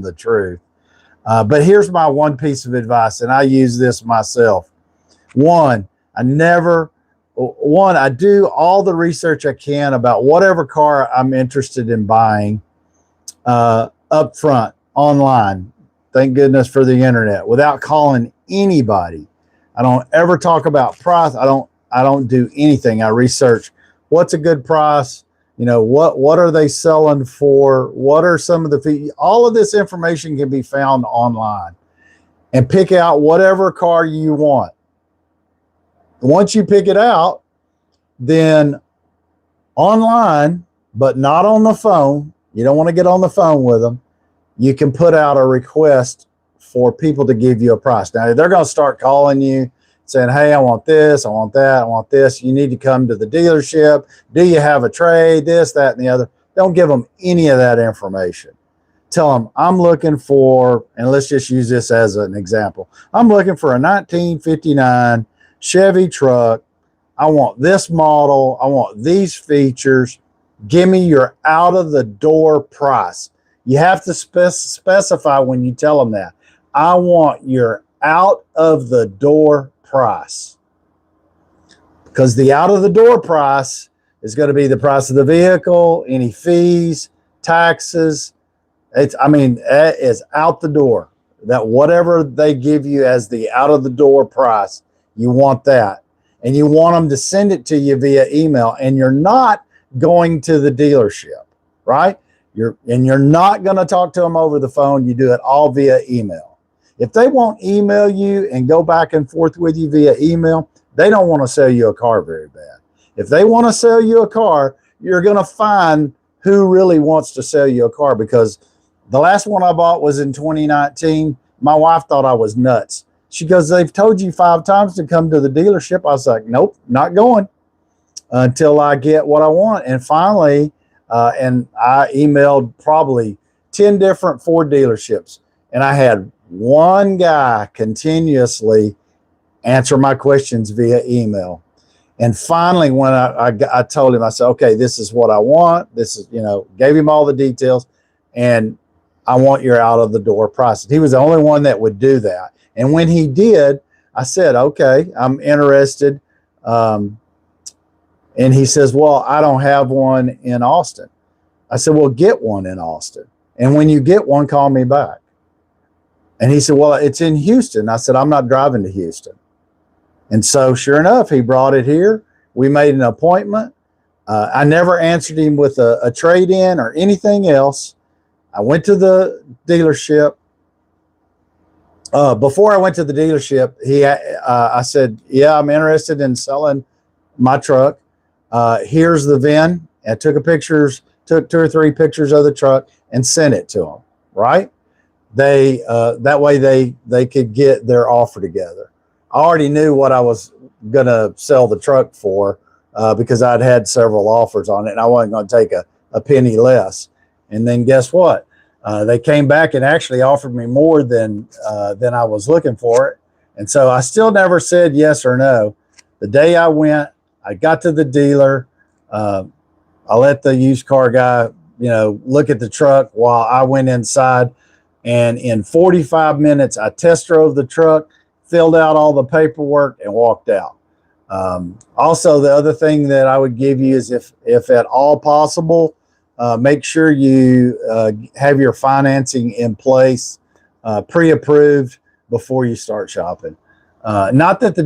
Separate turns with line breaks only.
the truth. But here's my one piece of advice, and I use this myself. One, I do all the research I can about whatever car I'm interested in buying up front, online. Thank goodness for the internet, without calling anybody. I don't ever talk about price. I don't do anything. I research what's a good price. You know, what are they selling for? What are some of the fees? All of this information can be found online, and pick out whatever car you want. Once you pick it out, then online, but not on the phone. You don't want to get on the phone with them. You can put out a request for people to give you a price. Now, they're going to start calling you saying, hey, I want this, I want that, I want this. You need to come to the dealership. Do you have a trade? This, that, and the other. Don't give them any of that information. Tell them, I'm looking for, and let's just use this as an example. I'm looking for a 1959 Chevy truck. I want this model. I want these features. Give me your out-of-the-door price. You have to specify when you tell them that. I want your out-of-the-door price. Because the out-of-the-door price is going to be the price of the vehicle, any fees, taxes. It is out the door. That whatever they give you as the out-of-the-door price, you want that. And you want them to send it to you via email. And you're not going to the dealership, right? You're not going to talk to them over the phone. You do it all via email. If they won't email you and go back and forth with you via email, they don't want to sell you a car very bad. If they want to sell you a car, you're going to find who really wants to sell you a car, because the last one I bought was in 2019. My wife thought I was nuts. She goes, they've told you 5 times to come to the dealership. I was like, nope, not going until I get what I want. And finally, and I emailed probably 10 different Ford dealerships, and I had one guy continuously answer my questions via email. And finally, when I told him, I said, okay, this is what I want. This is, gave him all the details, and I want your out of the door price. He was the only one that would do that. And when he did, I said, okay, I'm interested. And he says, well, I don't have one in Austin. I said, well, get one in Austin. And when you get one, call me back. And he said, well, it's in Houston. I said, I'm not driving to Houston. And so sure enough, he brought it here. We made an appointment. I never answered him with a trade-in or anything else. I went to the dealership. Before I went to the dealership, I said, yeah, I'm interested in selling my truck. Here's the VIN. I took 2 or 3 pictures of the truck and sent it to them, right? That way they could get their offer together. I already knew what I was going to sell the truck for because I'd had several offers on it, and I wasn't going to take a penny less. And then guess what? They came back and actually offered me more than I was looking for it. And so I still never said yes or no. The day I went, I got to the dealer. I let the used car guy, look at the truck while I went inside. And in 45 minutes, I test drove the truck, filled out all the paperwork, and walked out. Also, the other thing that I would give you is if at all possible, make sure you have your financing in place, pre-approved before you start shopping. Not that the